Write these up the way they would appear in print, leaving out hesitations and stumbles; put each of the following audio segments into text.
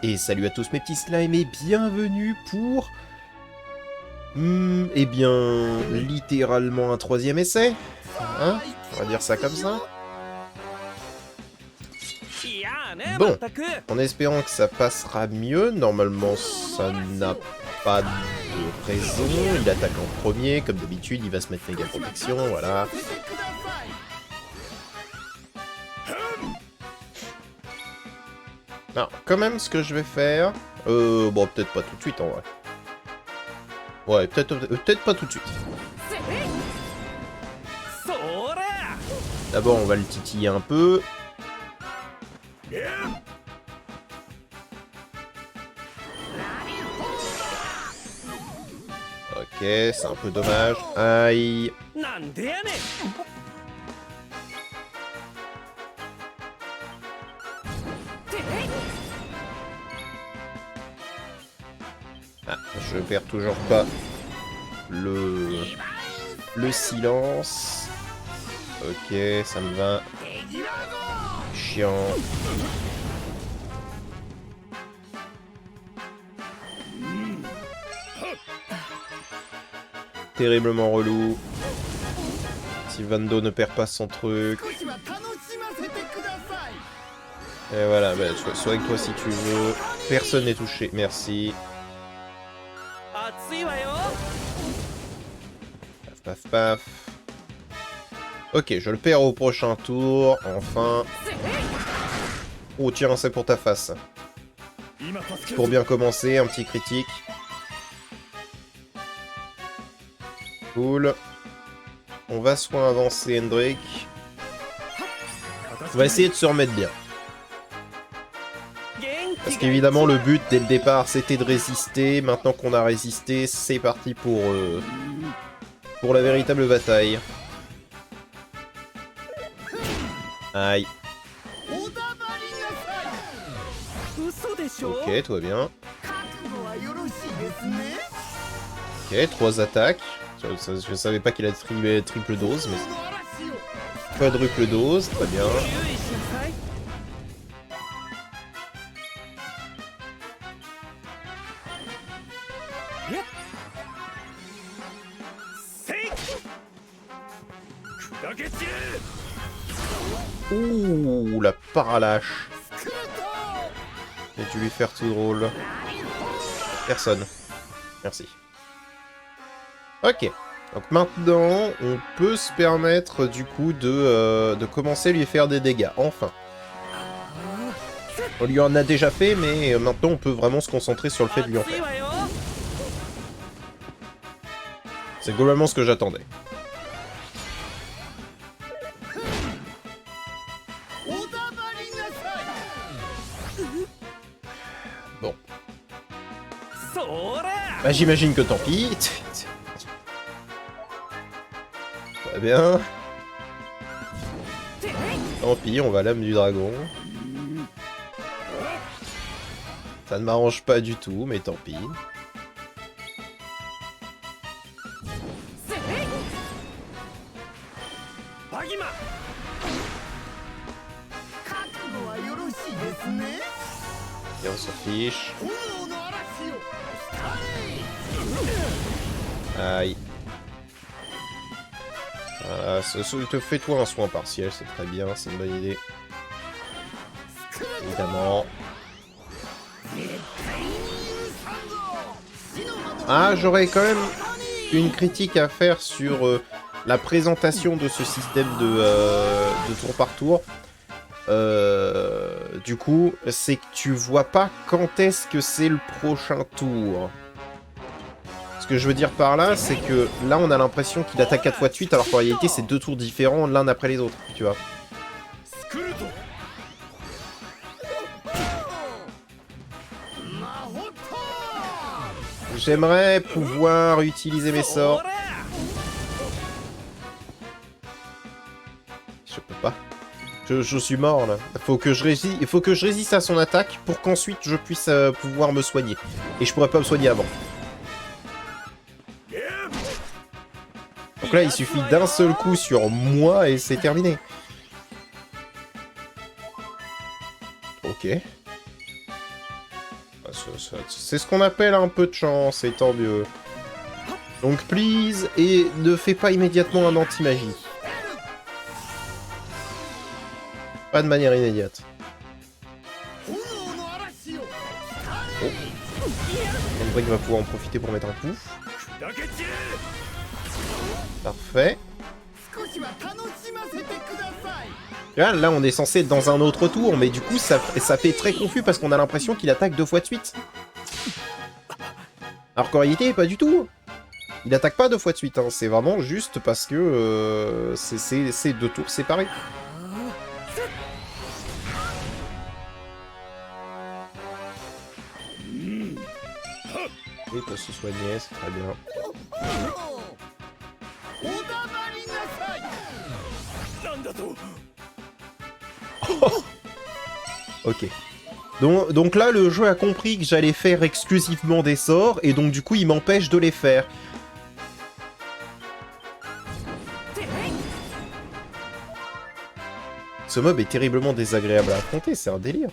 Et salut à tous mes petits slimes et bienvenue pour... eh bien, littéralement un troisième essai. Hein? On va dire ça comme ça. Bon, en espérant que ça passera mieux, normalement ça n'a pas de raison. Il attaque en premier, comme d'habitude, il va se mettre méga protection, voilà. Alors, quand même, ce que je vais faire... bon, peut-être pas tout de suite, en vrai. Ouais, peut-être pas tout de suite. D'abord, on va le titiller un peu. Ok, c'est un peu dommage. Aïe. Ah, je perds toujours pas le silence. Ok, ça me va. Chiant. Terriblement relou. Si Vando ne perd pas son truc. Et voilà, bah, soigne-toi si tu veux. Personne n'est touché, merci. Paf, paf, paf. Ok, je le perds au prochain tour, enfin. Oh tiens, c'est pour ta face. Pour bien commencer, un petit critique. Cool. On va soit avancer Hendrik. On va essayer de se remettre bien. Parce qu'évidemment, le but, dès le départ, c'était de résister. Maintenant qu'on a résisté, c'est parti pour la véritable bataille. Aïe. Ok, tout va bien. Ok, 3 attaques. Je savais pas qu'il a triple dose, mais... Quadruple dose, très bien. Ouh, la paralache. J'ai dû lui faire tout drôle. Personne. Merci. Ok. Donc maintenant, on peut se permettre du coup de commencer à lui faire des dégâts. Enfin. On lui en a déjà fait, mais maintenant on peut vraiment se concentrer sur le fait de lui en faire. C'est globalement ce que j'attendais. Bon. Bah j'imagine que tant pis. Très bien. Tant pis, on va l'âme du dragon. Ça ne m'arrange pas du tout, mais tant pis. Et on s'en fiche. Aïe. Voilà, fais-toi un soin partiel, c'est très bien, c'est une bonne idée. Évidemment. Ah, j'aurais quand même une critique à faire sur la présentation de ce système de tour par tour. Du coup, c'est que tu vois pas quand est-ce que c'est le prochain tour. Ce que je veux dire par là, c'est que là, on a l'impression qu'il attaque 4 fois de suite, alors qu'en réalité, c'est 2 tours différents l'un après les autres, tu vois. J'aimerais pouvoir utiliser mes sorts. Je peux pas. Je suis mort, là. Il faut que je résiste à son attaque pour qu'ensuite je puisse pouvoir me soigner. Et je pourrais pas me soigner avant. Donc là, il suffit d'un seul coup sur moi et c'est terminé. Ok. C'est ce qu'on appelle un peu de chance, et tant mieux. Donc, please, et ne fais pas immédiatement un anti-magie. Pas de manière immédiate. Oh. Hendrik va pouvoir en profiter pour mettre un pouf. Parfait. Là, on est censé être dans un autre tour, mais du coup, ça fait très confus parce qu'on a l'impression qu'il attaque 2 fois de suite. Alors qu'en réalité, pas du tout. Il attaque pas 2 fois de suite, hein. C'est vraiment juste parce que c'est 2 tours séparés. Il peut se soigner, c'est très bien. Oh. Ok. Donc là, le jeu a compris que j'allais faire exclusivement des sorts, et donc du coup, il m'empêche de les faire. Ce mob est terriblement désagréable à affronter, c'est un délire.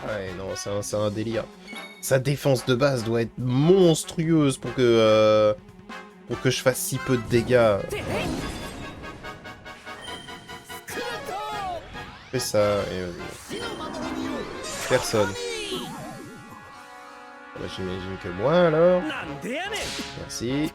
Ouais, non, c'est un délire. Sa défense de base doit être monstrueuse pour que je fasse si peu de dégâts. Fais ça, et personne. Bah, j'imagine que moi, alors. Merci.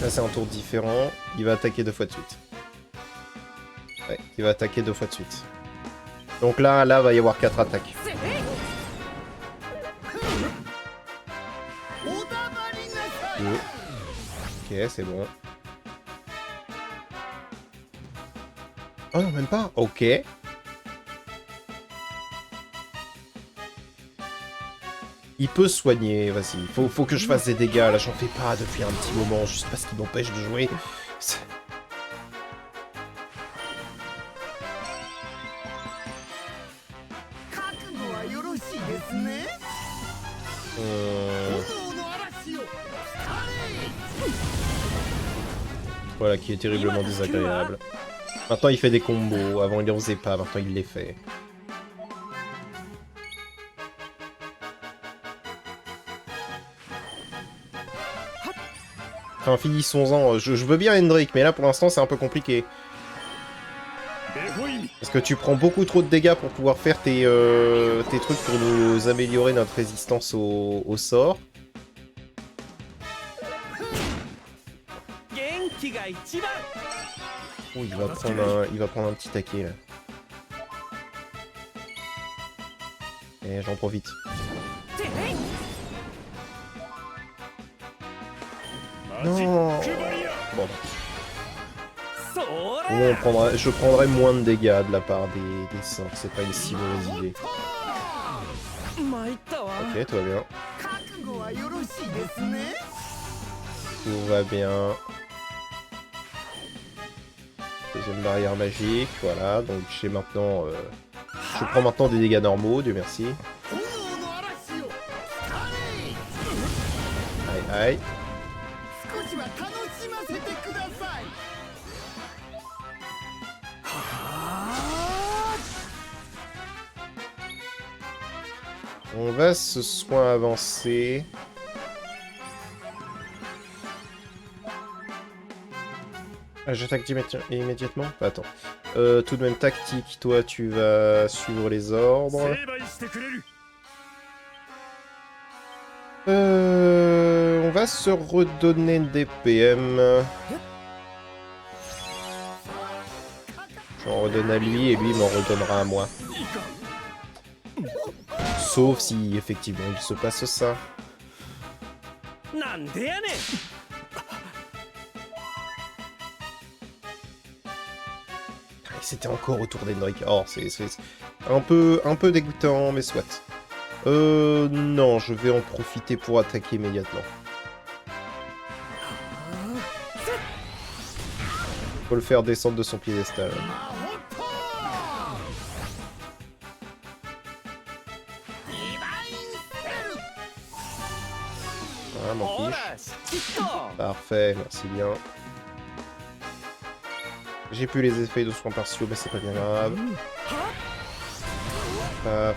Là, c'est un tour différent. Il va attaquer 2 fois de suite. Ouais, il va attaquer 2 fois de suite. Donc là, va y avoir 4 attaques. Ok, c'est bon. Oh non, même pas. Ok. Il peut se soigner, vas-y. Faut que je fasse des dégâts, là j'en fais pas depuis un petit moment, juste parce qu'il m'empêche de jouer. Voilà, qui est terriblement désagréable. Maintenant il fait des combos, avant il les faisait pas, maintenant il les fait. Enfin, finissons-en. Je veux bien Hendrik, mais là pour l'instant c'est un peu compliqué. Parce que tu prends beaucoup trop de dégâts pour pouvoir faire tes trucs pour nous améliorer notre résistance au sort. Oh, il va prendre un petit taquet là. Et j'en profite. Non. Bon. Je prendrai moins de dégâts de la part des sorts, c'est pas une si mauvaise idée. Ok, tout va bien. Tout va bien. Deuxième barrière magique, voilà, donc j'ai maintenant... je prends maintenant des dégâts normaux, Dieu merci. Aïe aïe. On va se soin avancer. Ah, j'attaque immédiatement? Attends. Tout de même tactique, toi tu vas suivre les ordres. On va se redonner des PM. J'en redonne à lui et lui m'en redonnera à moi. Sauf si, effectivement, il se passe ça. C'était encore au tour d'Hendrik. Oh, c'est un peu dégoûtant, mais soit. Non, je vais en profiter pour attaquer immédiatement. Faut le faire descendre de son piédestal. Ah, m'en fiche. Parfait, merci bien. J'ai plus les effets de soins partiaux, mais c'est pas bien grave. Paf.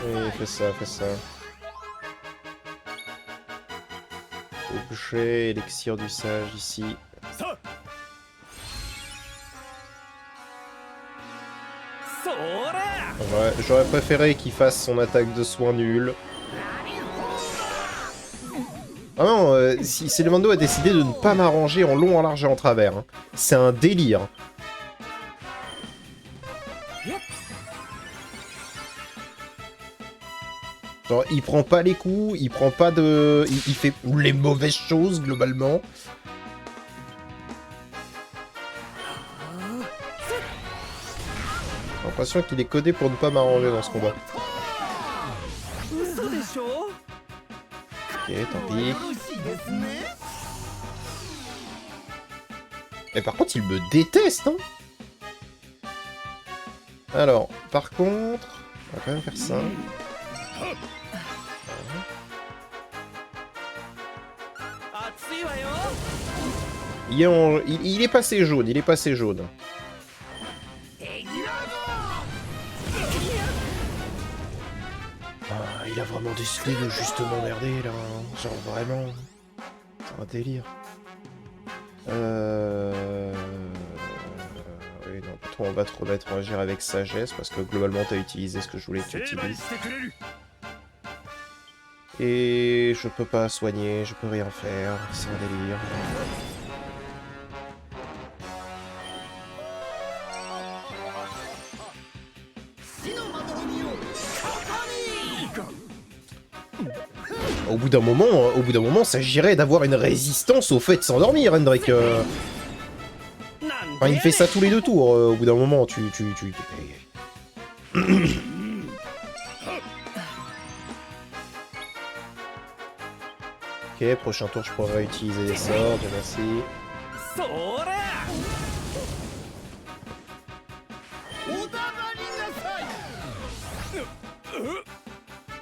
Oui, fais ça, fais ça. Objet, élixir du sage ici. Ouais, j'aurais préféré qu'il fasse son attaque de soin nulle. Ah non, si Célémando a décidé de ne pas m'arranger en long, en large et en travers. Hein. C'est un délire. Genre, il prend pas les coups, il prend pas de... Il fait les mauvaises choses, globalement. J'ai l'impression qu'il est codé pour ne pas m'arranger dans ce combat. Ok, tant pis. Et par contre, il me déteste, hein. Alors, par contre... On va quand même faire ça. Il est passé jaune, il est passé jaune. Ah, il a vraiment décidé de juste m'emmerder là, genre vraiment. C'est un délire. Oui, non, plutôt on va te remettre à agir avec sagesse parce que globalement t'as utilisé ce que je voulais que tu utilises. Et je peux pas soigner, je peux rien faire, c'est un délire. Au bout d'un moment, s'agirait d'avoir une résistance au fait de s'endormir, Hendrik. Enfin, il fait ça tous les 2 tours. Au bout d'un moment, tu... Ok, prochain tour, je pourrais utiliser les sorts, bien merci.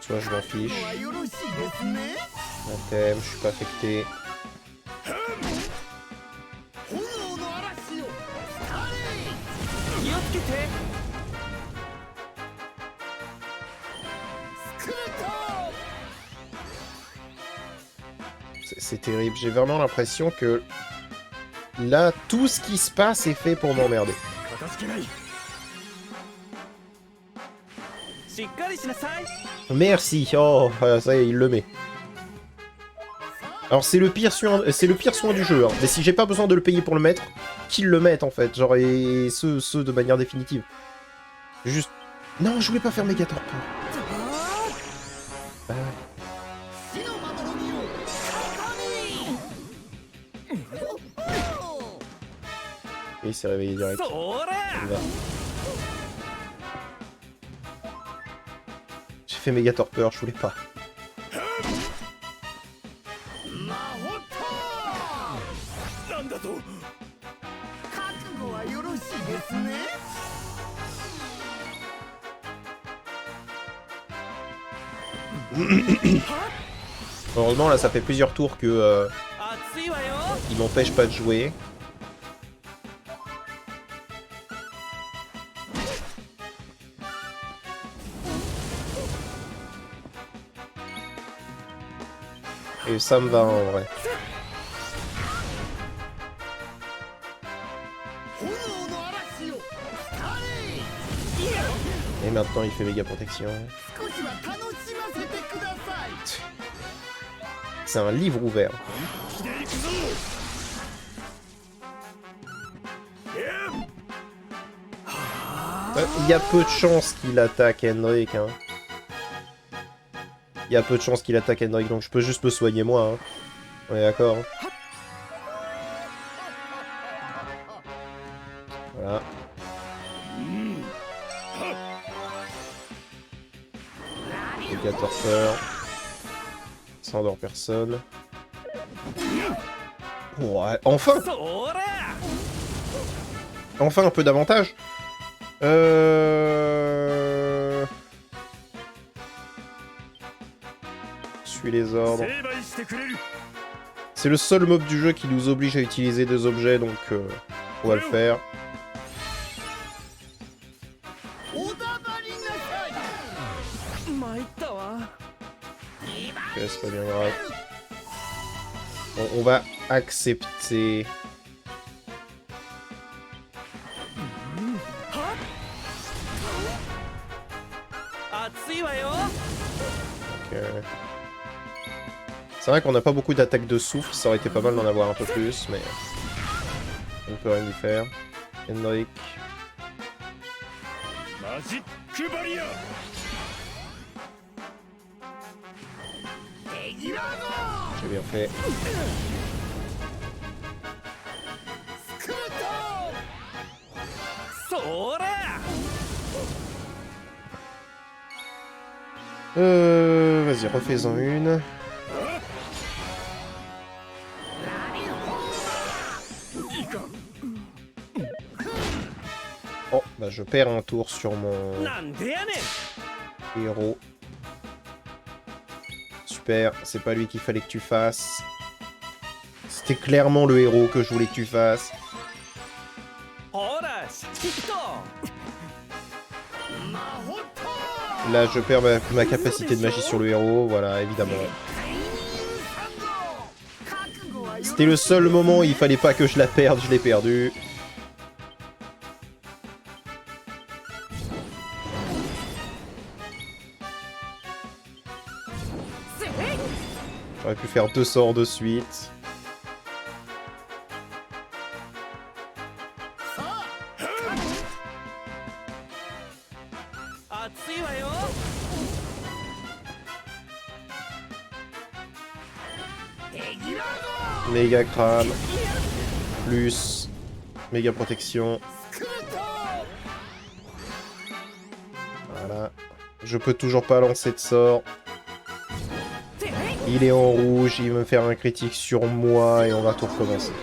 Soit je m'en fiche. Un thème, je suis pas affecté. C'est terrible, j'ai vraiment l'impression que là, tout ce qui se passe est fait pour m'emmerder. Merci, oh, ça y est, il le met. Alors c'est le pire soin du jeu, hein. Mais si j'ai pas besoin de le payer pour le mettre, qu'il le mette en fait, genre, et ce de manière définitive. Juste... Non, je voulais pas faire Megatorpor. Et il s'est réveillé direct. J'ai fait Megatorpor, je voulais pas. Heureusement là ça fait plusieurs tours que il m'empêche pas de jouer. Et ça me va en vrai. Et maintenant il fait méga protection. C'est un livre ouvert. Il y a peu de chances qu'il attaque Henrik. Hein. Il y a peu de chances qu'il attaque Henrik, donc je peux juste me soigner moi. Hein. On est d'accord. Hein. Voilà. Méga torpeur. Ça endort personne. Ouais, enfin! Enfin un peu d'avantage. Suis les ordres. C'est le seul mob du jeu qui nous oblige à utiliser des objets, donc on va le faire. Ok, c'est pas bien grave. Bon, on va accepter. Ok. C'est vrai qu'on n'a pas beaucoup d'attaques de souffle, ça aurait été pas mal d'en avoir un peu plus, mais on peut rien y faire. Henrik. J'ai bien fait. Vas-y, refais-en une. Oh, bah je perds un tour sur mon héros. Super, c'est pas lui qu'il fallait que tu fasses. C'était clairement le héros que je voulais que tu fasses. Là, je perds ma capacité de magie sur le héros, voilà, évidemment. C'était le seul moment où il fallait pas que je la perde, je l'ai perdue. J'aurais pu faire 2 sorts de suite. Méga crâne. Plus. Méga protection. Voilà. Je peux toujours pas lancer de sort. Il est en rouge, il veut me faire un critique sur moi et on va tout recommencer.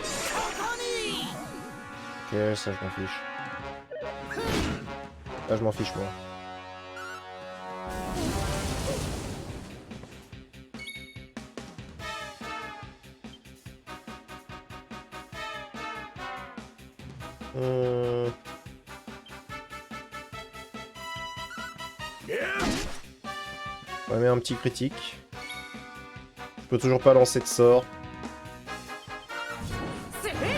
Ok, ça je m'en fiche. Là je m'en fiche moi. On va mettre un petit critique. Je peux toujours pas lancer de sort.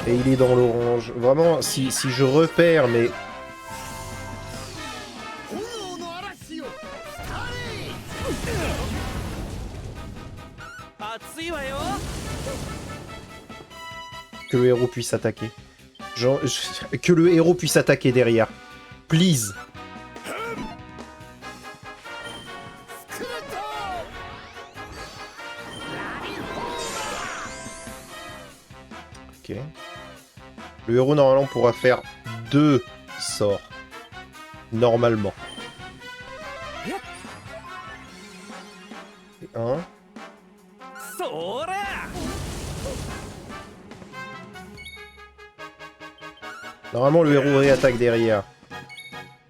Et il est dans l'orange. Vraiment, si je repère, mais... Que le héros puisse attaquer. Genre, que le héros puisse attaquer derrière. Please. Ok. Le héros, normalement, pourra faire 2 sorts. Normalement. Et 1. Normalement, le héros réattaque derrière.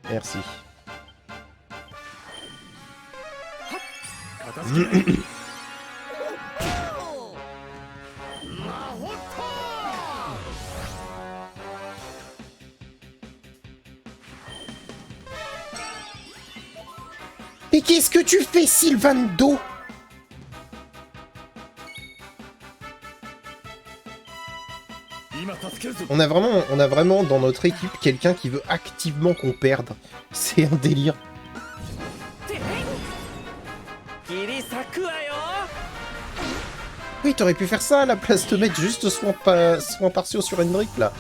Merci. Mais qu'est-ce que tu fais, Sylvando? On a vraiment dans notre équipe quelqu'un qui veut activement qu'on perde. C'est un délire. Oui, t'aurais pu faire ça à la place de mettre juste soins partiaux sur Hendrik, là.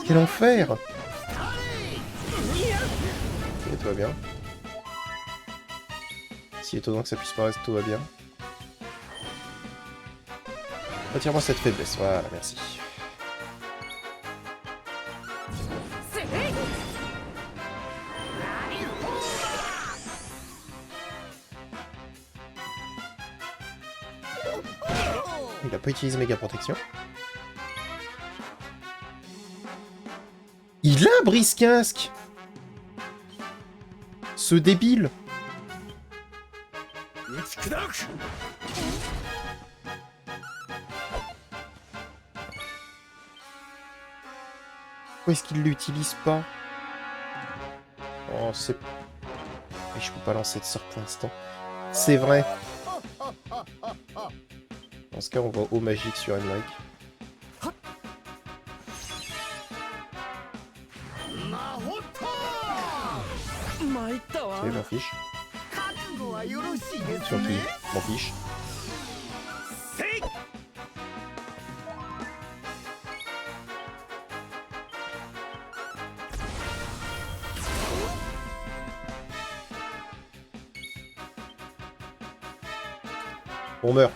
Quel enfer! Ok, tout va bien. Si étonnant que ça puisse paraître, tout va bien. Retire-moi cette faiblesse, voilà, merci. Il a pas utilisé méga protection. Il a brise-casque! Ce débile! Pourquoi est-ce qu'il l'utilise pas? Oh, c'est... Et je peux pas lancer de sort pour l'instant. C'est vrai. Dans ce cas, on va au magique sur Hendrik. Ok, m'en fiche. Sur qui? M'en fiche. On meurt.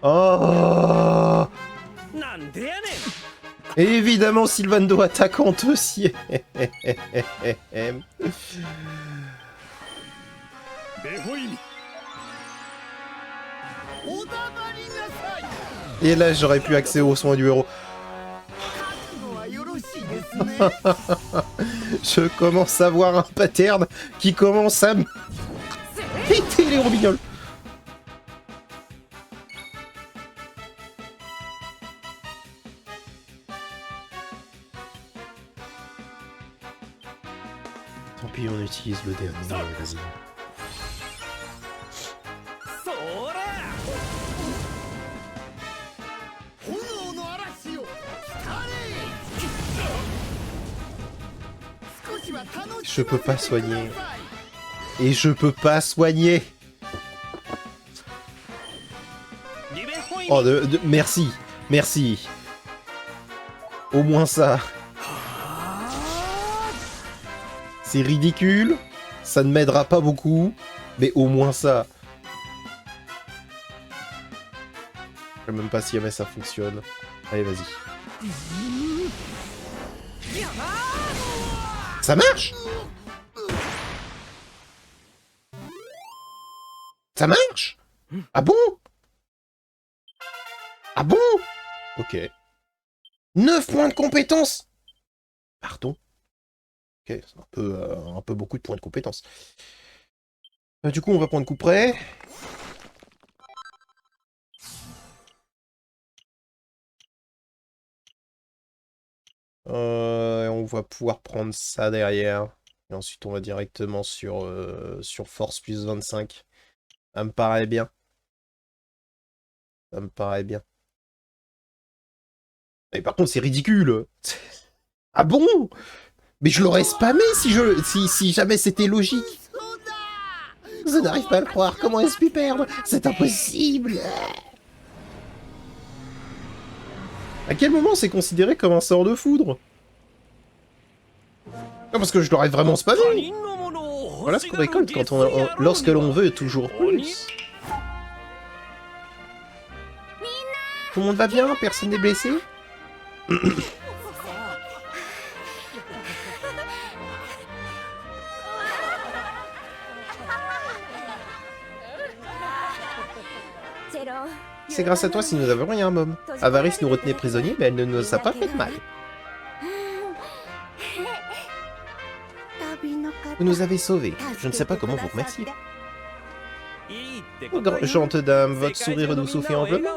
Oh! Et évidemment, Sylvando attaquante aussi. Et là, j'aurais pu accéder aux soins du héros. Je commence à voir un pattern qui commence à me péter les robignoles. Tant pis, on utilise le dernier, vas-y. Je peux pas soigner. Et je peux pas soigner. Oh, merci. Merci. Au moins ça. C'est ridicule. Ça ne m'aidera pas beaucoup. Mais au moins ça. Je sais même pas si jamais ça fonctionne. Allez, vas-y. Ça marche? Ça marche? Ah bon? Ah bon? Ok. 9 points de compétence. Pardon? Ok, c'est un peu beaucoup de points de compétence. Du coup, on va prendre coup près. On va pouvoir prendre ça derrière. Et ensuite, on va directement sur force plus 25. Ça me paraît bien. Ça me paraît bien. Mais par contre, c'est ridicule. Ah bon? Mais je l'aurais spammé si jamais c'était logique. Je n'arrive pas à le croire. Comment est-ce pu perdre? C'est impossible. À quel moment c'est considéré comme un sort de foudre? Non, parce que je l'aurais vraiment spammé. Voilà ce qu'on récolte quand lorsque l'on veut toujours plus. Tout le monde va bien? Personne n'est blessé? C'est grâce à toi si nous avons rien, Mom. Avarice nous retenait prisonniers, mais elle ne nous a pas fait de mal. Vous nous avez sauvés. Je ne sais pas comment vous remercier. Oh, gente dame, votre sourire nous souffle amplement.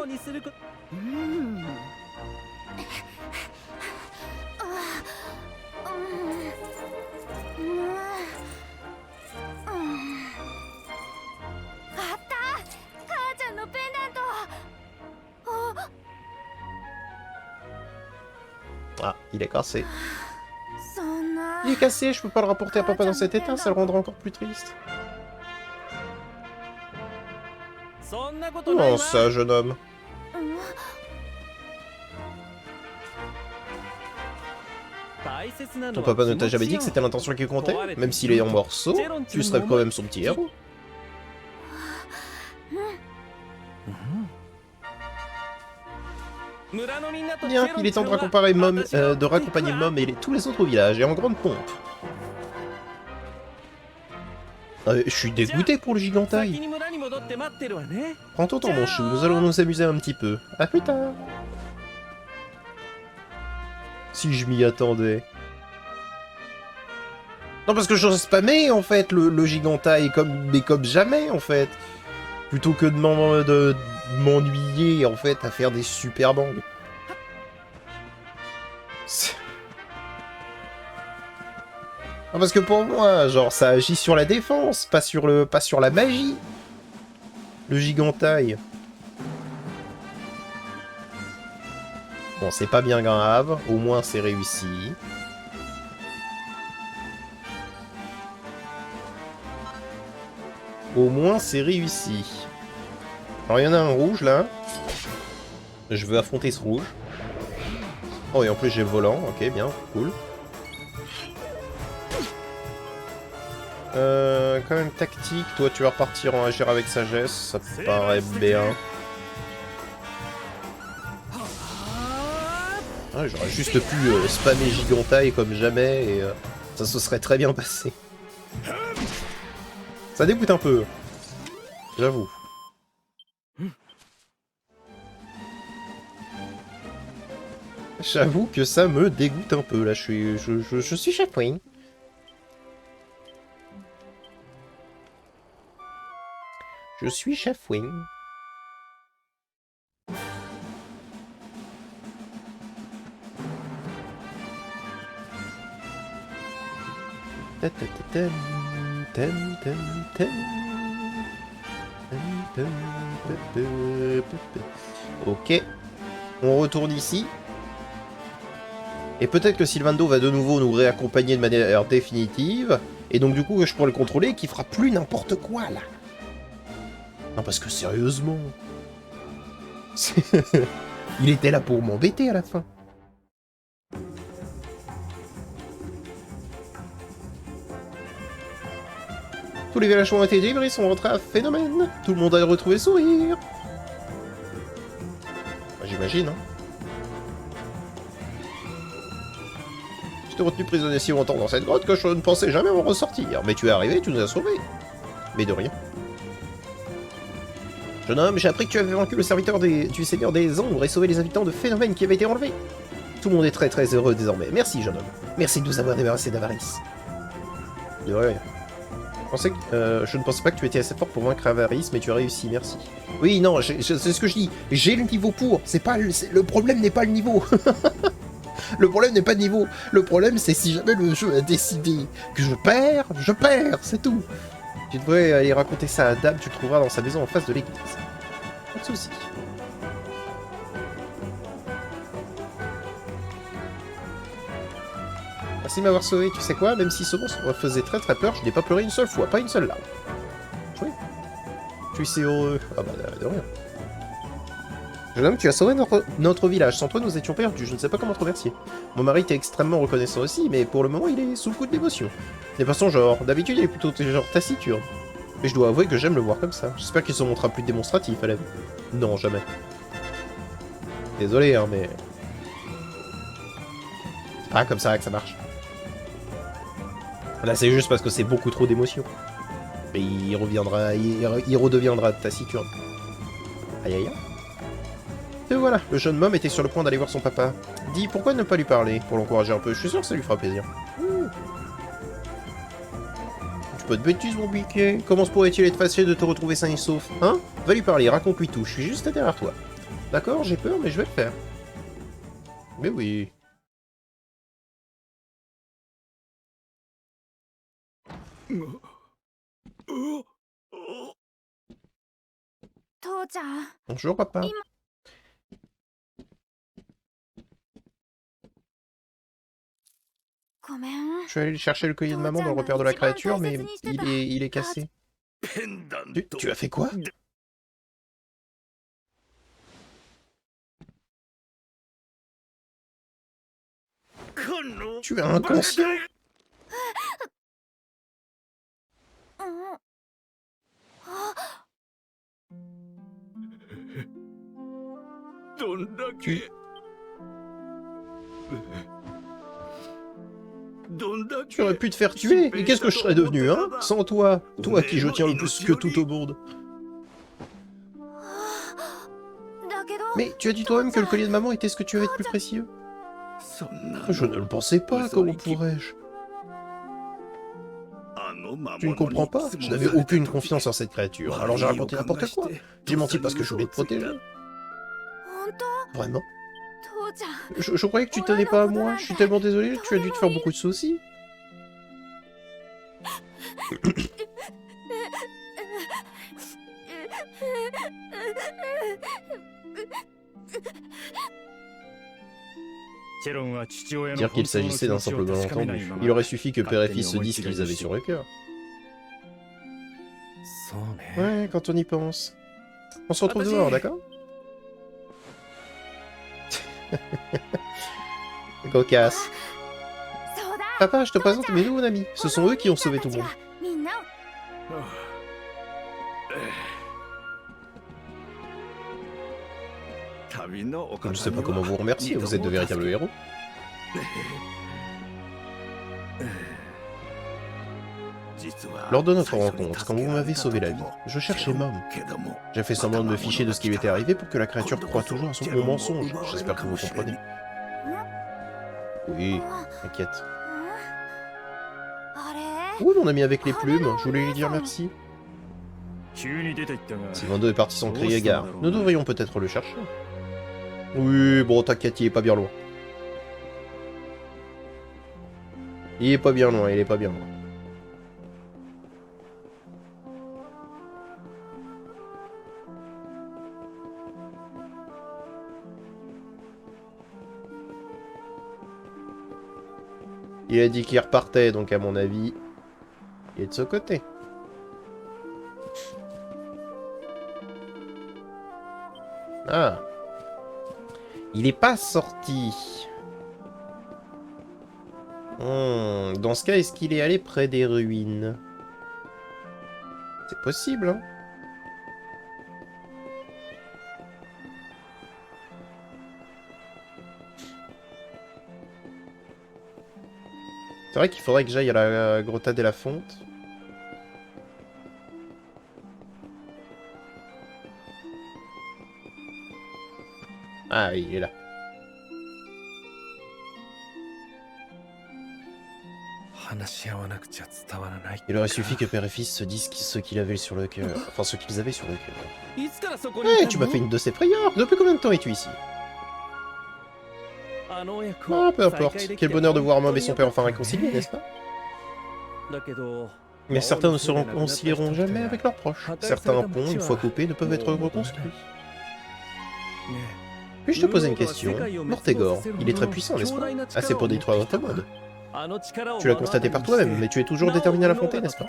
Ah, il est cassé. Il est cassé, je peux pas le rapporter à papa dans cet état, ça le rendra encore plus triste. Comment ça, jeune homme? Ton papa ne t'a jamais dit que c'était l'intention qui comptait? Même s'il est en morceaux, tu serais quand même son petit héros. Bien, il est temps de raccompagner Mom et tous les autres villages, et en grande pompe. Je suis dégoûté pour le gigantail. Prends ton temps, mon chou, nous allons nous amuser un petit peu. À plus tard. Si je m'y attendais. Non, parce que je spammais, en fait, le gigantail, mais comme jamais, en fait. Plutôt que de m'ennuyer, en fait, à faire des super bangs. Non, parce que pour moi, genre, ça agit sur la défense, pas sur la magie. Le gigantail. Bon, c'est pas bien grave, au moins c'est réussi. Au moins c'est réussi. Alors il y en a un rouge là. Je veux affronter ce rouge. Oh et en plus j'ai le volant, ok bien, cool. Quand même tactique, toi tu vas repartir en agir avec sagesse, ça te paraît bien. Ah, j'aurais juste pu spammer gigantail comme jamais et ça se serait très bien passé. Ça dégoûte un peu, j'avoue. J'avoue que ça me dégoûte un peu, là, je suis chafouin. Je suis chafouin. Ok. On retourne ici. Et peut-être que Sylvando va de nouveau nous réaccompagner de manière définitive. Et donc du coup, je pourrai le contrôler et qu'il fera plus n'importe quoi, là. Non, parce que sérieusement... Il était là pour m'embêter à la fin. Tous les villages ont été délivrés, sont rentrés à Phénomène. Tout le monde a retrouvé le sourire. Bah, j'imagine, hein. Je t'ai retenu prisonnier si longtemps dans cette grotte que je ne pensais jamais en ressortir. Mais tu es arrivé, tu nous as sauvés. Mais de rien. Jeune homme, j'ai appris que tu avais vaincu le serviteur du Seigneur des Ombres et sauvé les habitants de Phénomène qui avaient été enlevés. Tout le monde est très très heureux désormais. Merci, jeune homme. Merci de nous avoir débarrassé d'Avarice. De rien. Je ne pensais pas que tu étais assez fort pour vaincre Avarice, mais tu as réussi, merci. Oui, non, c'est ce que je dis. J'ai le niveau pour. Le problème n'est pas le niveau. Le problème n'est pas le niveau. Le problème, c'est si jamais le jeu a décidé que je perds, c'est tout. Tu devrais aller raconter ça à Dame, tu le trouveras dans sa maison en face de l'église. Pas de soucis. Merci de m'avoir sauvé, tu sais quoi, même si ce monstre me faisait très très peur, je n'ai pas pleuré une seule fois, pas une seule larme. Oui. Tu es heureux. Ah bah de rien. Jeune homme, tu as sauvé notre village, sans toi nous étions perdus, je ne sais pas comment te remercier. Mon mari était extrêmement reconnaissant aussi, mais pour le moment il est sous le coup de l'émotion. Il n'est pas son genre, d'habitude il est plutôt genre taciturne. Mais je dois avouer que j'aime le voir comme ça, j'espère qu'il se montrera plus démonstratif à la vie. Non, jamais. Désolé hein, mais... C'est pas comme ça que ça marche. Là c'est juste parce que c'est beaucoup trop d'émotions. Mais il redeviendra taciturne. Aïe aïe aïe. Et voilà, le jeune Mom était sur le point d'aller voir son papa. Dis, pourquoi ne pas lui parler, pour l'encourager un peu? Je suis sûr que ça lui fera plaisir. pas de bêtises, mon biquet. Comment se pourrait-il être fâché de te retrouver sain et sauf? Hein? Va lui parler, raconte-lui tout. Je suis juste derrière toi. D'accord, j'ai peur, mais je vais le faire. Mais oui. 父ちゃん、 Bonjour, papa. ごめん。 Je suis allé chercher le collier de maman dans le repère de la créature, mais il est cassé. Tu as fait quoi? Tu es inconscient. うん。あ、 Tu... Tu aurais pu te faire tuer. Et qu'est-ce que je serais devenu, hein? Sans toi. Toi qui je tiens le plus que tout au monde. だけど、 Mais tu as dit toi-même que le collier de maman était ce que tu avais de plus précieux. Je ne le pensais pas, comment pourrais-je? Tu ne comprends pas? Je n'avais aucune confiance en cette créature, alors j'ai raconté n'importe quoi. J'ai menti parce que je voulais te protéger. 本当？ Vraiment? 父ちゃん、 Je croyais que tu tenais pas à moi. Je suis tellement désolé, tu as dû te faire beaucoup de soucis. Dire qu'il s'agissait d'un simple malentendu. Il aurait suffi que père et fils se disent ce qu'ils avaient sur le cœur. Ouais, quand on y pense. On se retrouve dehors, d'accord? Cocasse. そうだ。 Papa, je te présente mes nouveaux amis. Ce sont eux qui ont sauvé tout le monde. みんなを Je ne sais pas comment vous remercier, vous êtes de véritables héros. Lors de notre rencontre, quand vous m'avez sauvé la vie, je cherchais Mom. J'ai fait semblant de me ficher de ce qui lui était arrivé pour que la créature croie toujours à mon mensonge. J'espère que vous comprenez. Oui, t'inquiète. あれ？ Oui, mon ami avec les plumes, je voulais lui dire merci. Sylvando est parti sans crier gare. Nous devrions peut-être le chercher. Oui, bon, t'inquiète, il est pas bien loin. Il est pas bien loin, il est pas bien loin. Il a dit qu'il repartait, donc à mon avis, il est de ce côté. Ah. Il est pas sorti. Dans ce cas, est-ce qu'il est allé près des ruines? C'est possible, hein? C'est vrai qu'il faudrait que j'aille à la Grotta de la Fonte. Ah oui, il est là. Il aurait suffi que père et fils se disent ce qu'ils avaient sur le cœur. Enfin, ce qu'ils avaient sur le cœur. Hey, tu m'as fait une de ces frayeurs. Depuis combien de temps es-tu ici? Ah, peu importe. Quel bonheur de voir Mom et son père enfin réconciliés, n'est-ce pas? Mais certains ne se réconcilieront jamais avec leurs proches. Certains ponts, une fois coupés, ne peuvent être reconstruits. Puis-je te poser une question? Mortégor, il est très puissant, n'est-ce pas? Assez pour détruire notre monde. Tu l'as constaté par toi-même, mais tu es toujours déterminé à l'affronter, n'est-ce pas?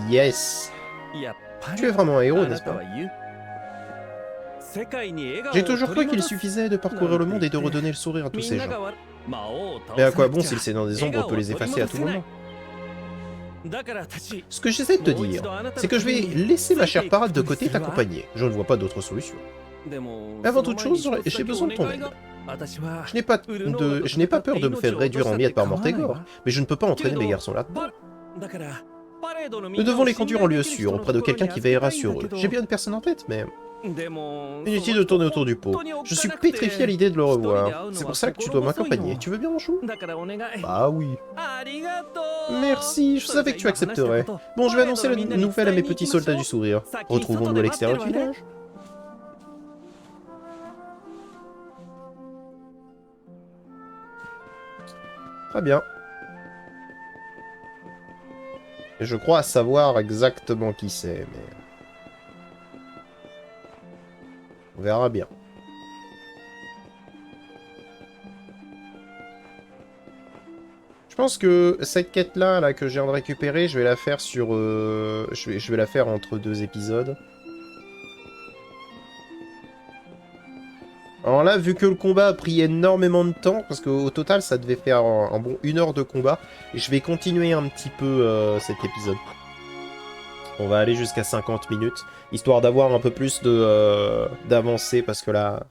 Yes! Tu es vraiment un héros, n'est-ce pas? J'ai toujours cru qu'il suffisait de parcourir le monde et de redonner le sourire à tous ces gens. Mais à quoi bon si le Seigneur des Ombres peut les effacer à tout moment? Ce que j'essaie de te dire, c'est que je vais laisser ma chère parade de côté t'accompagner. Je ne vois pas d'autre solution. Mais avant toute chose, j'ai besoin de ton aide. Je n'ai pas peur de me faire réduire en miettes par Mortégor, mais je ne peux pas entraîner mes garçons là-dedans. Nous devons les conduire en lieu sûr, auprès de quelqu'un qui veillera sur eux. J'ai bien une personne en tête, mais... Inutile de tourner autour du pot. Je suis pétrifié à l'idée de le revoir. C'est pour ça que tu dois m'accompagner. Tu veux bien, mon chou? Bah oui. Merci, je savais que tu accepterais. Bon, je vais annoncer la nouvelle à mes petits soldats du sourire. Retrouvons-nous à l'extérieur du village. Très bien. Et je crois savoir exactement qui c'est, mais... On verra bien. Je pense que cette quête-là, là, que je viens de récupérer, je vais la faire sur... je vais la faire entre 2 épisodes. Alors là, vu que le combat a pris énormément de temps, parce qu'au total, ça devait faire un bon 1 heure de combat, et je vais continuer un petit peu cet épisode. On va aller jusqu'à 50 minutes, histoire d'avoir un peu plus d'avancée, parce que là...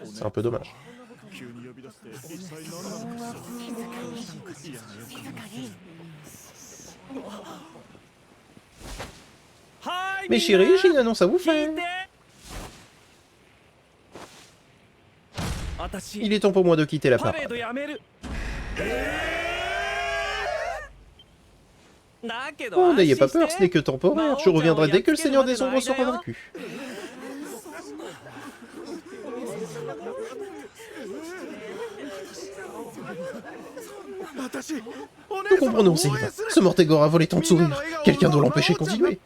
C'est un peu dommage. Mais chérie, j'ai une annonce à vous faire. Il est temps pour moi de quitter la parade. Oh, n'ayez pas peur, ce n'est que temporaire. Je reviendrai dès que le Seigneur des Ombres sera vaincu. Nous comprenons, Sylvain. Ce Mortégor a volé tant de sourires. Quelqu'un doit l'empêcher de continuer.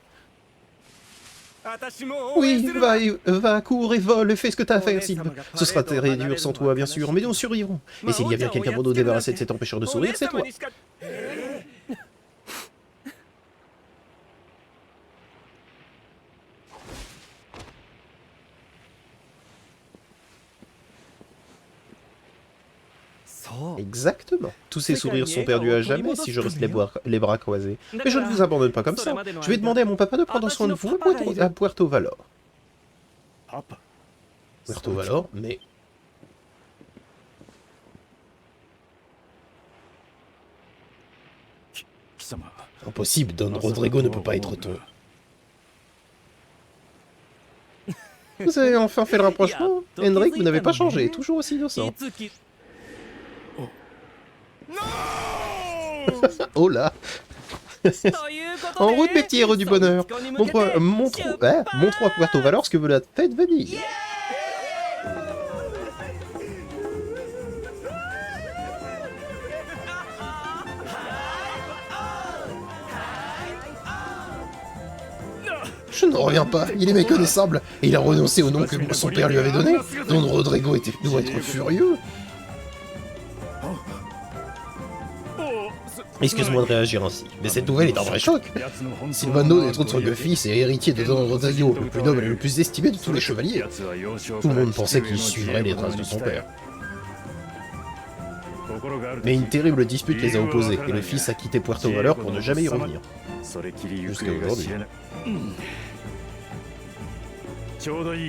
Oui, va, cours et vole, fais ce que t'as à faire, Sylvain. Ce sera très dur sans toi, bien sûr, mais nous survivrons. Et s'il y a bien quelqu'un pour nous débarrasser de cet empêcheur de sourire, c'est toi. Exactement. Tous ces sourires sont perdus à jamais si je reste les bras croisés. Mais je ne vous abandonne pas comme ça. Je vais demander à mon papa de prendre soin de vous à Puerto Valor. Puerto Valor, mais... Impossible, Don Rodrigo ne peut pas être ton... Vous avez enfin fait le rapprochement? Henrik, vous n'avez pas changé, toujours aussi innocent. Oh là. En route, mes petits héros du bonheur. Montre-moi Puerto Valor ce que veut la fête vanille. Je ne reviens pas, il est méconnaissable, et il a renoncé au nom que son père lui avait donné. Don Rodrigo doit être furieux. Excuse-moi de réagir ainsi, mais cette nouvelle est un vrai choc. Silvano n'est autre que fils et héritier de Don Rodrigo, le plus noble et le plus estimé de tous les chevaliers. Tout le monde pensait qu'il suivrait les traces de son père. Mais une terrible dispute les a opposés, et le fils a quitté Puerto Valor pour ne jamais y revenir. Jusqu'à aujourd'hui.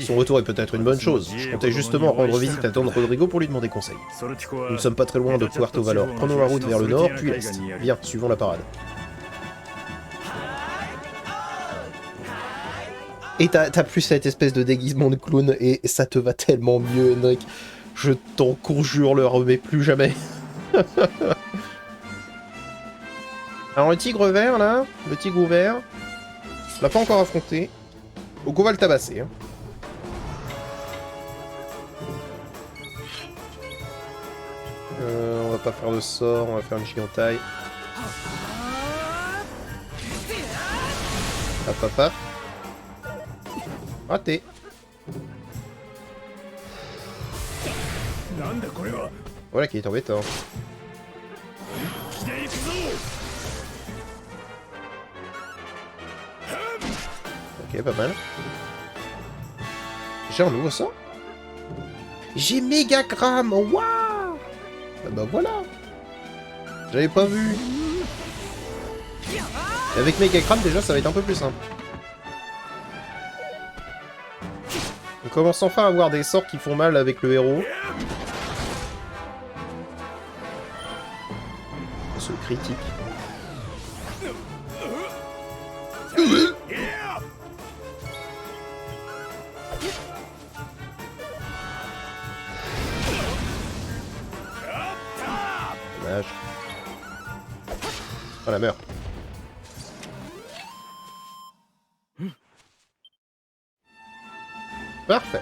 Son retour est peut-être une bonne chose. Je comptais justement rendre visite à Don Rodrigo pour lui demander conseil. Nous ne sommes pas très loin de Puerto Valor. Prenons la route vers le nord, puis l'est. Viens, suivons la parade. Et t'as plus cette espèce de déguisement de clown, et ça te va tellement mieux, Henrik. Je t'en conjure, le remets plus jamais. Alors le tigre vert, là, le tigre vert, on l'a pas encore affronté. Donc on va le tabasser. Hein. On va pas faire de sort, on va faire une gigantaille. Hop hop hop. Raté. Voilà qui est embêtant. Ok, pas mal. J'ai un nouveau sort. J'ai Megagram. Waouh. Bah voilà. J'avais pas vu. Et avec Megagram déjà ça va être un peu plus simple. On commence enfin à avoir des sorts qui font mal avec le héros. Ce critique. Dommage. Voilà, meurt. Parfait.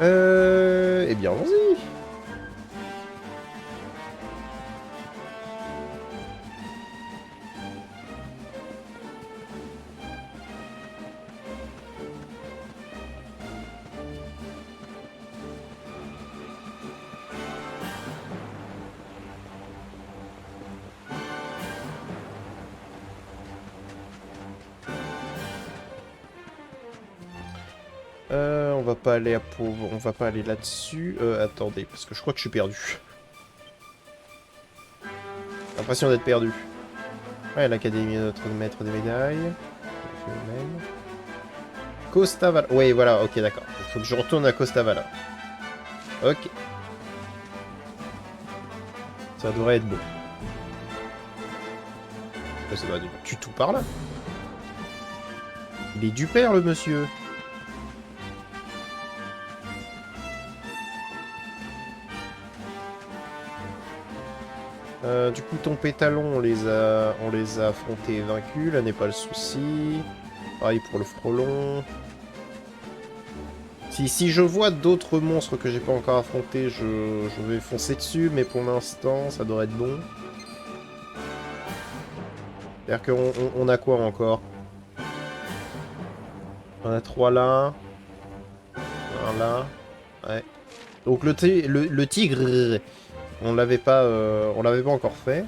Eh bien, allons-y. On va pas aller à pauvre, on va pas aller là-dessus. Attendez, parce que je crois que je suis perdu. J'ai l'impression d'être perdu. Ouais, l'Académie de notre maître des médailles. Costa Vala. Oui, voilà, ok, d'accord. Il faut que je retourne à Costa Vala. Ok. Ça devrait être beau. Ça doit être du tout par là. Il est du père, le monsieur. Du coup, ton pétalon, on les a affrontés et vaincus. Là n'est pas le souci. Pareil pour le frelon. Si je vois d'autres monstres que j'ai pas encore affrontés, je vais foncer dessus. Mais pour l'instant, ça devrait être bon. C'est-à-dire qu'on a quoi encore? On a 3 là. Un là. Ouais. Donc le tigre, on l'avait pas encore fait.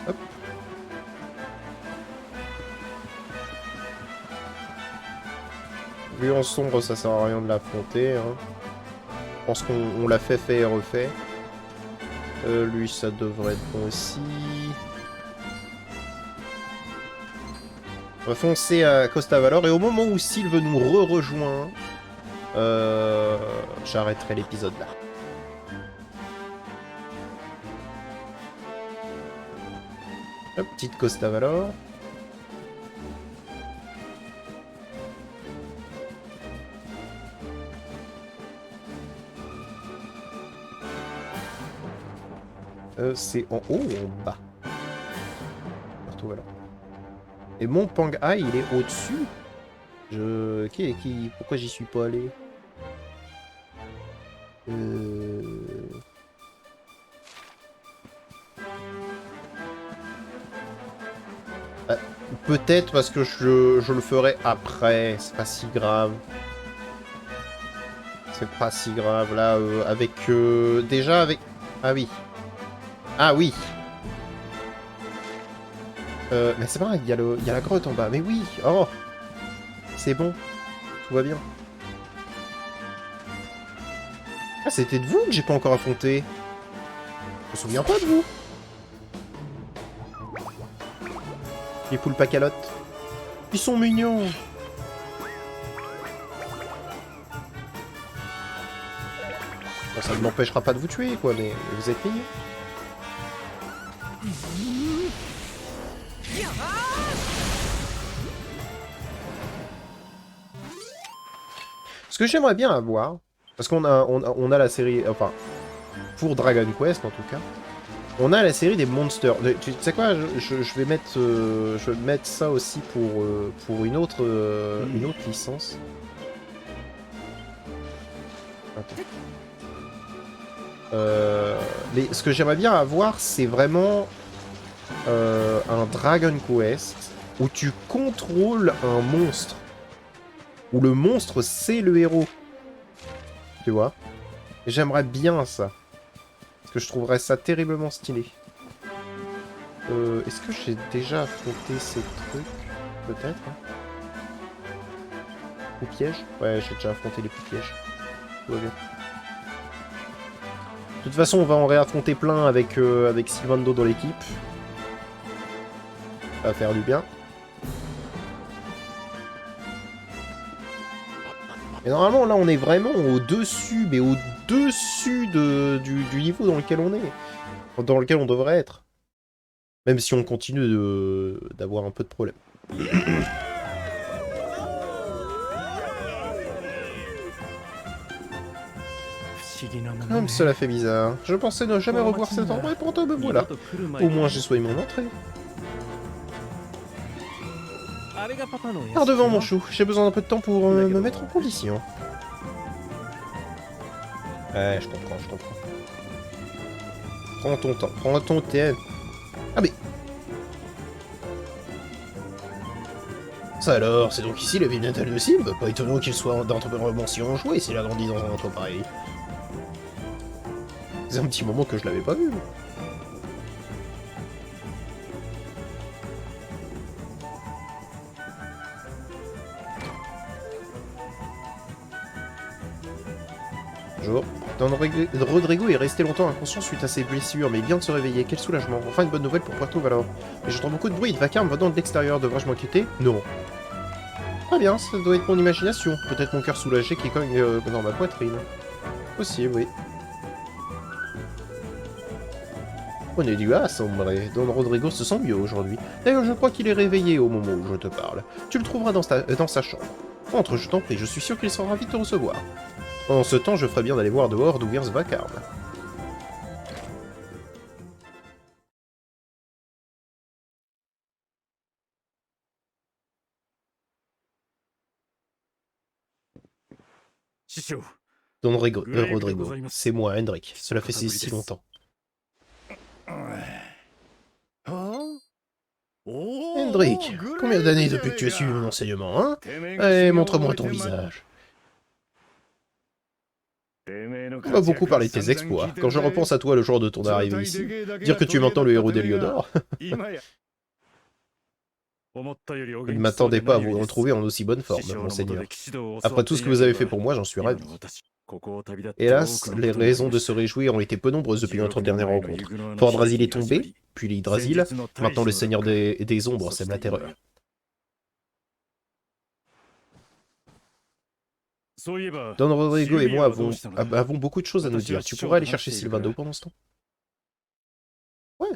Hop. Lui en sombre, ça sert à rien de l'affronter. Hein. Je pense qu'on l'a fait et refait. Lui, ça devrait être bon aussi. On va foncer à Costa Valor. Et au moment où Sylve nous rejoint, j'arrêterai l'épisode là. Hop, petite Costa Valor. C'est en haut ou en bas? Partout, voilà. Et mon Pangai, il est au-dessus? Pourquoi j'y suis pas allé? Peut-être parce que je le ferai après, c'est pas si grave. C'est pas si grave, là, avec... déjà avec... Ah oui. Ah oui. Mais c'est vrai, il y a la grotte en bas. Mais oui. Oh. C'est bon. Tout va bien. Ah, c'était de vous que j'ai pas encore affronté. Je me souviens pas de vous. Les poules pacalotes. Ils sont mignons. Bon, ça ne m'empêchera pas de vous tuer, quoi, mais vous êtes mignons. Ce que j'aimerais bien avoir, parce qu'on a la série, enfin, pour Dragon Quest en tout cas, on a la série des monsters. Tu sais quoi, je vais mettre ça aussi pour une autre licence. Attends. Ce que j'aimerais bien avoir, c'est vraiment un Dragon Quest où tu contrôles un monstre. Où le monstre, c'est le héros. Tu vois? J'aimerais bien ça. Parce que je trouverais ça terriblement stylé. Est-ce que j'ai déjà affronté ces trucs? Peut-être. Hein. Ou pièges? Ouais, j'ai déjà affronté les coups pièges. Tout va bien. De toute façon, on va en réaffronter plein avec Sylvando dans l'équipe. Ça va faire du bien. Et normalement, là, on est vraiment au-dessus, mais au-dessus du niveau dans lequel on est. Dans lequel on devrait être. Même si on continue d'avoir un peu de problème. Comme cela fait bizarre. Je pensais ne jamais revoir cet endroit et pourtant me voilà. Au moins j'ai soigné mon entrée. Par devant mon chou, j'ai besoin d'un peu de temps pour me mettre en condition. Ouais, je comprends, je comprends. Prends ton temps, prends ton temps. Ah mais... Ça alors, c'est donc ici la ville natale de Sim. Pas étonnant qu'il soit d'entrepreneur si enjoué s'il a grandi dans un endroit pareil. C'est un petit moment que je l'avais pas vu. Bonjour. Rodrigo est resté longtemps inconscient suite à ses blessures, mais il vient de se réveiller. Quel soulagement. Enfin une bonne nouvelle pour Puerto Valor. Mais j'entends beaucoup de bruit et de vacarme venant de l'extérieur. Devrais-je m'inquiéter? Non. Très bien, ça doit être mon imagination. Peut-être mon cœur soulagé qui cogne dans ma poitrine. Possible, oui. On est dû à sombrer. Don Rodrigo se sent mieux aujourd'hui. D'ailleurs, je crois qu'il est réveillé au moment où je te parle. Tu le trouveras dans sa chambre. Entre, je t'en prie, je suis sûr qu'il sera ravi de te recevoir. Pendant ce temps, je ferais bien d'aller voir dehors d'où vient ce vacarme. Don Rodrigo, c'est moi, Hendrik. Cela fait si longtemps. Hendrik, combien d'années depuis que tu as suivi mon enseignement, hein? Allez, montre-moi ton visage. On va beaucoup parler de tes exploits. Quand je repense à toi le jour de ton arrivée ici, dire que tu es maintenant le héros d'Heliodor. Je ne m'attendais pas à vous retrouver en aussi bonne forme, monseigneur. Après tout ce que vous avez fait pour moi, j'en suis ravi. Hélas, les raisons de se réjouir ont été peu nombreuses depuis notre dernière rencontre. Fort Drasil est tombé, puis l'Yggdrasil, maintenant le Seigneur des Ombres sème la terreur. Don Rodrigo et moi avons beaucoup de choses à nous dire. Tu pourrais aller chercher Sylvando pendant ce temps? Ouais.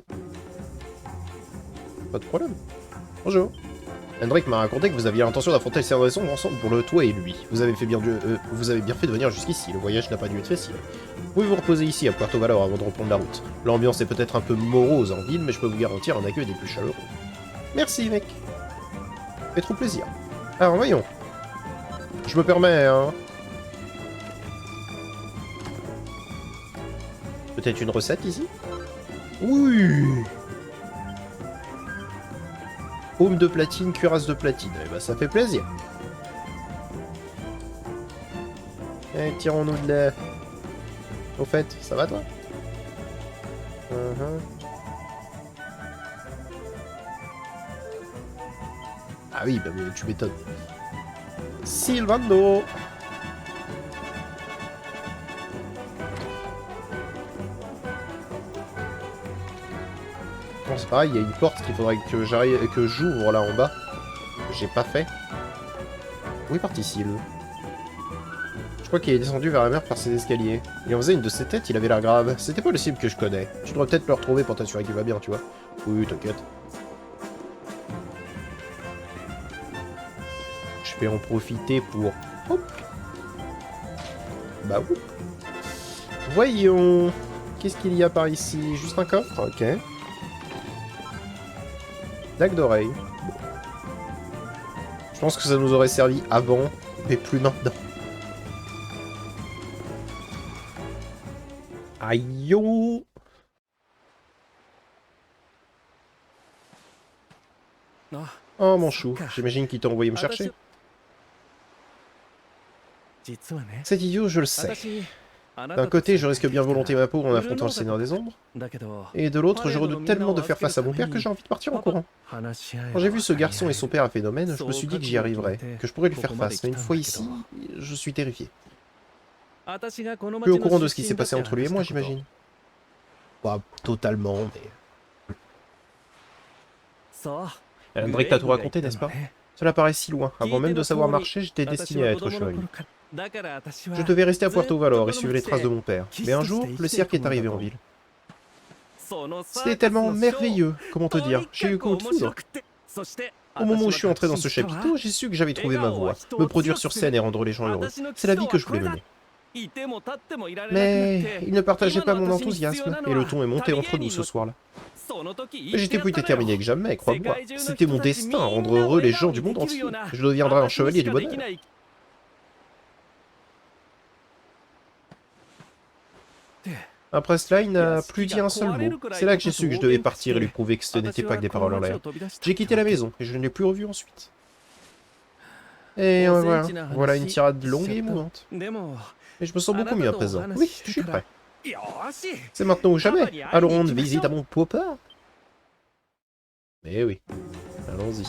Pas de problème. Bonjour. Hendrik m'a raconté que vous aviez l'intention d'affronter le Seigneur des Ombres ensemble pour le toi et lui. Vous avez bien fait de venir jusqu'ici. Le voyage n'a pas dû être facile. Vous pouvez vous reposer ici à Puerto Valor avant de reprendre la route. L'ambiance est peut-être un peu morose en ville, mais je peux vous garantir un accueil des plus chaleureux. Merci, mec. Ça fait trop plaisir. Alors, voyons. Je me permets, hein. Peut-être une recette ici? Oui. Aume de platine, cuirasse de platine. Eh ben, ça fait plaisir. Eh, tirons-nous de la... Au fait, ça va toi? Ah oui, bah, tu m'étonnes. Sylvando! Bon, c'est pareil, il y a une porte qu'il faudrait que j'ouvre là en bas. J'ai pas fait. Où est parti Syl? Je crois qu'il est descendu vers la mer par ses escaliers. Il en faisait une de ses têtes, il avait l'air grave. C'était pas le Syl que je connais. Tu devrais peut-être le retrouver pour t'assurer qu'il va bien, tu vois. Oui, t'inquiète. Je vais en profiter pour... Hop. Bah oui. Voyons. Qu'est-ce qu'il y a par ici? Juste un coffre? Ok. Dague d'oreille. Bon. Je pense que ça nous aurait servi avant, mais plus maintenant. Aïe yo. Oh mon chou, j'imagine qu'il t'a envoyé me chercher. C'est idiot, je le sais. D'un côté, je risque bien volontiers ma peau en affrontant le Seigneur des Ombres, et de l'autre, je redoute tellement de faire face à mon père que j'ai envie de partir en courant. Quand j'ai vu ce garçon et son père à Phénomène, je me suis dit que j'y arriverais, que je pourrais lui faire face, mais une fois ici, je suis terrifié. Plus au courant de ce qui s'est passé entre lui et moi, j'imagine. Pas totalement, mais... Hendrik t'a tout raconté, n'est-ce pas? Cela paraît si loin. Avant même de savoir marcher, j'étais destiné à être chevalier. Je devais rester à Puerto Valor et suivre les traces de mon père. Mais un jour, le cirque est arrivé en ville. C'était tellement merveilleux, comment te dire. J'ai eu coup de foudre. Au moment où je suis entré dans ce chapiteau, j'ai su que j'avais trouvé ma voie. Me produire sur scène et rendre les gens heureux. C'est la vie que je voulais mener. Mais il ne partageait pas mon enthousiasme, et le ton est monté entre nous ce soir-là. Mais j'étais plus déterminé que jamais, crois-moi. C'était mon destin, rendre heureux les gens du monde entier. Je deviendrai un chevalier du bonheur. Après cela, il n'a plus dit un seul mot. C'est là que j'ai su que je devais partir et lui prouver que ce n'était pas que des paroles en l'air. J'ai quitté la maison, et je ne l'ai plus revu ensuite. Et voilà une tirade longue et émouvante. Mais je me sens beaucoup mieux à présent. Oui, je suis prêt. C'est maintenant ou jamais. Allons rendre visite à mon papa. Eh oui, allons-y.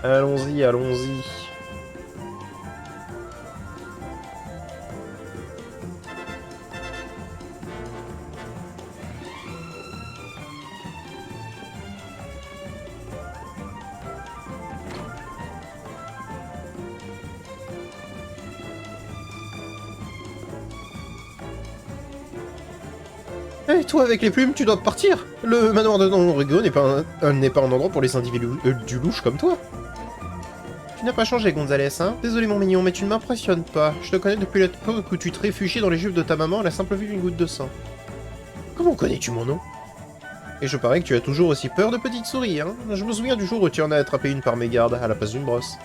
Allons-y, allons-y. Et toi, avec les plumes, tu dois partir. Le manoir de Don Rodrigo n'est pas un endroit pour les individus du louche comme toi. Tu n'as pas changé, Gonzalez, hein? Désolé, mon mignon, mais tu ne m'impressionnes pas. Je te connais depuis l'époque où tu te réfugiais dans les jupes de ta maman à la simple vue d'une goutte de sang. Comment connais-tu mon nom? Et je parie que tu as toujours aussi peur de petites souris, hein? Je me souviens du jour où tu en as attrapé une par mégarde, à la place d'une brosse.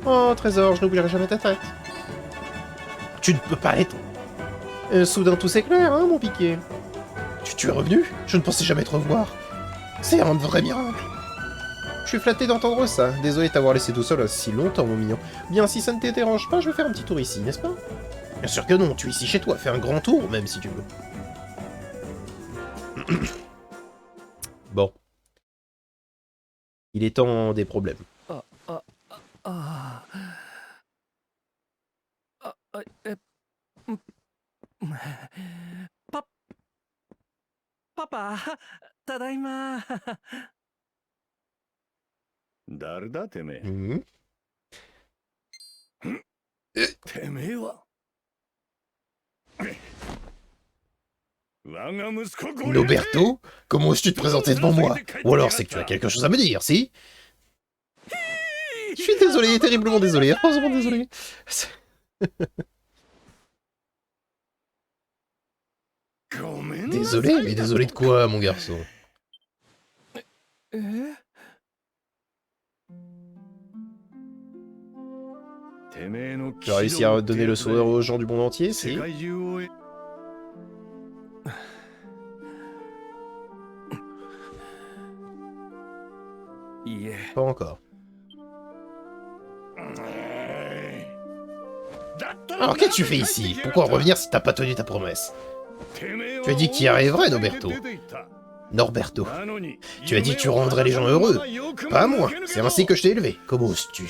Oh, trésor, je n'oublierai jamais ta tête. Tu ne peux pas être... soudain tout s'éclaire, hein, mon piqué? Tu es revenu? Je ne pensais jamais te revoir. C'est un vrai miracle. Je suis flatté d'entendre ça. Désolé de t'avoir laissé tout seul si longtemps, mon mignon. Bien, si ça ne te dérange pas, je vais faire un petit tour ici, n'est-ce pas? Bien sûr que non, tu es ici chez toi. Fais un grand tour, même si tu veux. Bon. Il est temps des problèmes. Papa, tadaima. 誰だてめえ。てめえは。Noberto? Comment oses-tu te présenter devant moi? Ou alors c'est que tu as quelque chose à me dire, si? Je suis désolé, terriblement désolé, heureusement désolé. Désolé, mais désolé de quoi, mon garçon? Tu as réussi à donner le sourire aux gens du monde entier, si? Pas encore. Alors qu'as-tu fait ici? Pourquoi revenir si t'as pas tenu ta promesse? Tu as dit que tu y arriverais, Norberto. Norberto. Tu as dit que tu rendrais les gens heureux. Pas moi, c'est ainsi que je t'ai élevé. Comment oses-tu?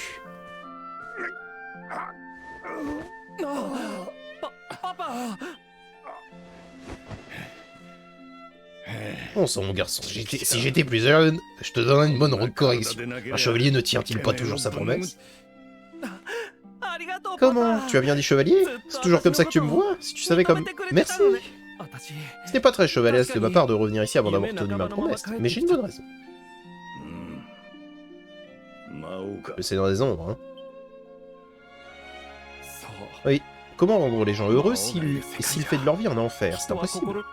Bon sang, mon garçon, si j'étais plus jeune, je te donnerais une bonne correction. Un chevalier ne tient-il pas toujours sa promesse? Comment? Tu as bien dit chevalier? C'est toujours comme ça que tu me vois? Si tu savais comme... Merci! Ce n'est pas très chevaleresque de ma part de revenir ici avant d'avoir tenu ma promesse, mais j'ai une bonne raison. Le Seigneur des Ombres, hein? Oui. Comment rendre les gens heureux s'il fait de leur vie un enfer? C'est impossible.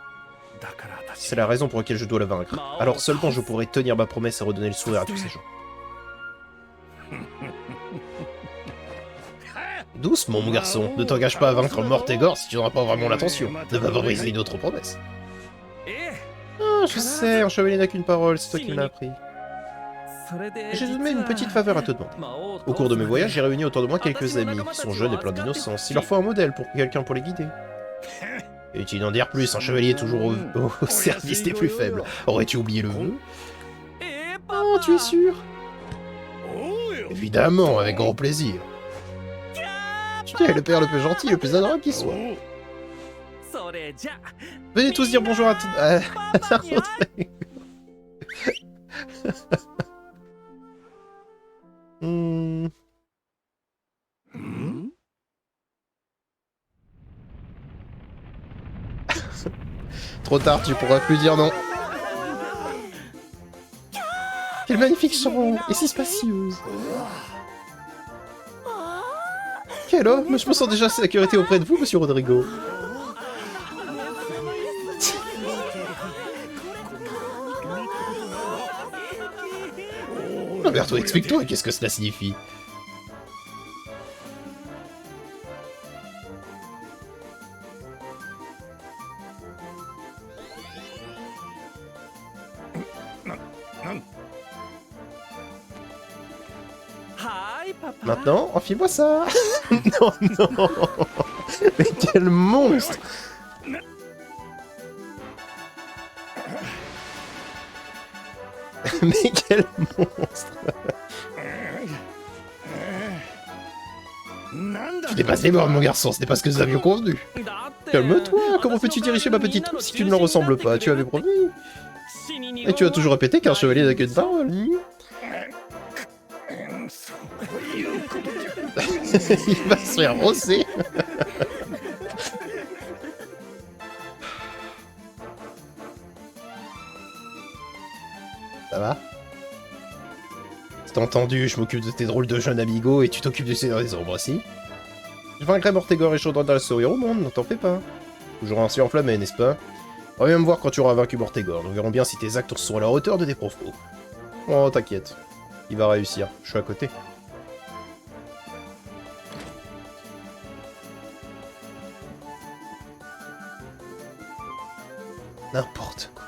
C'est la raison pour laquelle je dois le vaincre. Alors seulement je pourrai tenir ma promesse et redonner le sourire à tous ces gens. Doucement, mon garçon. Ne t'engage pas à vaincre Mortegor si tu n'auras pas vraiment l'intention. Ne va pas briser une autre promesse. Ah, je sais, un chevalier n'a qu'une parole, c'est toi qui me l'as appris. J'ai tout de même une petite faveur à te demander. Au cours de mes voyages, j'ai réuni autour de moi quelques amis qui sont jeunes et pleins d'innocence. Il leur faut un modèle pour quelqu'un pour les guider. Et tu n'en dire plus, un chevalier est toujours au service des plus faibles. Aurais-tu oublié le vœu? Oh, tu es sûr? Évidemment, avec grand plaisir. Tu es le père le plus gentil, le plus adorable qui soit. Venez tous dire bonjour à tous. Trop tard, tu pourras plus dire non. Quelle magnifique chambre, et si spacieuse. quel homme! Je me sens déjà en sécurité auprès de vous, monsieur Rodrigo. Roberto, explique-toi, qu'est-ce que cela signifie? Maintenant, enfile-moi ça. Non, non. Mais quel monstre. Mais quel monstre. Tu dépasses les bornes, mon garçon, ce n'est pas ce que nous avions convenu. Calme-toi, comment peux-tu diriger ma petite troupe si tu ne leur ressembles pas? Tu avais promis. Et tu as toujours répété qu'un chevalier n'a qu'une parole. Il va se faire rosser. Ça va? C'est entendu, je m'occupe de tes drôles de jeunes amigos et tu t'occupes du Seigneur des Ombres aussi. Je vaincrai Mortegor et Chaudron dans la sourire au monde, ne t'en fais pas. Toujours ainsi enflammé, n'est-ce pas? Reviens me voir quand tu auras vaincu Mortegor, nous verrons bien si tes actes sont à la hauteur de tes propos. Oh, t'inquiète. Il va réussir, je suis à côté. N'importe quoi.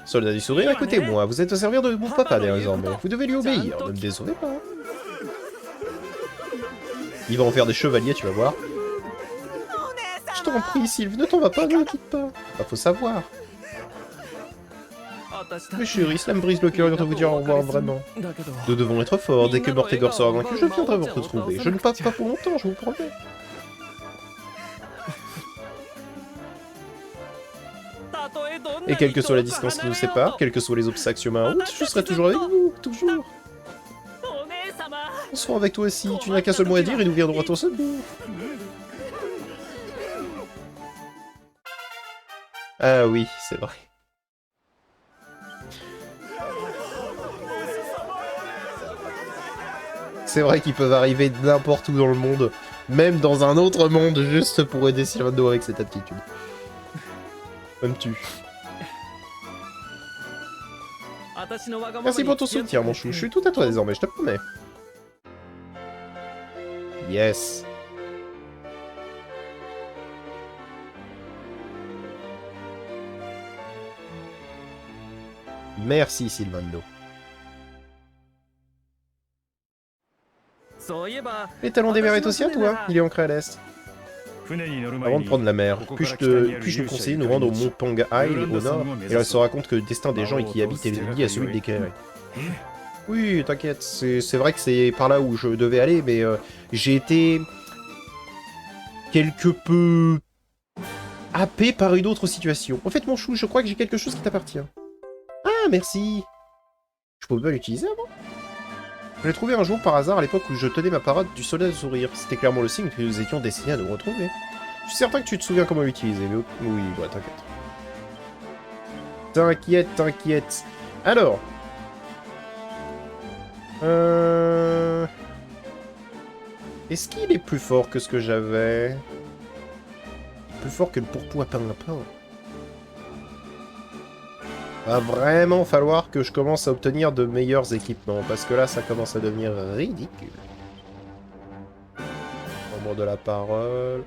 Soldat du sourire, écoutez-moi, vous êtes au service de mon papa désormais. Vous devez lui obéir, ne me décevez pas. Il va en faire des chevaliers, tu vas voir. Je t'en prie, Sylve, ne t'en va pas, ne le quitte pas. Bah, faut savoir. Mais chérie, cela me brise le cœur de vous dire au revoir, vraiment. Nous devons être forts. Dès que Mortegor sera vaincu, je viendrai vous retrouver. Je ne passe pas pour longtemps, je vous promets. Et quelle que soit la distance qui nous sépare, quels que soient les obstacles sur ma route, je serai toujours avec vous, toujours. On sera avec toi aussi, tu n'as qu'un seul mot à dire et nous viendrons à ton secours. Ah oui, c'est vrai. C'est vrai qu'ils peuvent arriver n'importe où dans le monde, même dans un autre monde, juste pour aider Sylvando avec cette aptitude. Même tu. Merci pour ton soutien, mon chou. Je suis tout à toi désormais, je te promets. Yes. Merci, Sylvando. Les talons des mers est aussi à toi. Il est ancré à l'est. Avant de prendre la mer, puis-je nous conseiller de nous rendre au mont Panga Isle au nord, et là on se rend compte que le destin des gens qui y habitent est lié à celui des Kairi. Oui, t'inquiète, c'est vrai que c'est par là où je devais aller, mais j'ai été quelque peu happé par une autre situation. En fait, mon chou, je crois que j'ai quelque chose qui t'appartient. Ah, merci. Je pouvais pas l'utiliser avant? Je l'ai trouvé un jour par hasard à l'époque où je tenais ma parade du soldat de sourire. C'était clairement le signe que nous étions destinés à nous retrouver. Je suis certain que tu te souviens comment l'utiliser, mais oui, bah t'inquiète. T'inquiète, t'inquiète. Alors... Est-ce qu'il est plus fort que ce que j'avais? Plus fort que le pourpoint pimpin. Va vraiment falloir que je commence à obtenir de meilleurs équipements, parce que là, ça commence à devenir ridicule. Moment de la parole...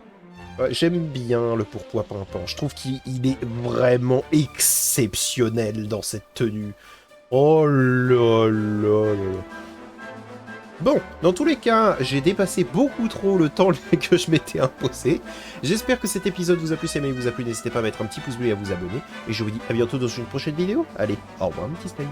Ouais, j'aime bien le pourpoint pimpant. Je trouve qu'il est vraiment exceptionnel dans cette tenue. Oh là là là. Bon, dans tous les cas, j'ai dépassé beaucoup trop le temps que je m'étais imposé. J'espère que cet épisode vous a plu. Si jamais il vous a plu, n'hésitez pas à mettre un petit pouce bleu et à vous abonner. Et je vous dis à bientôt dans une prochaine vidéo. Allez, au revoir, mes petits smileys.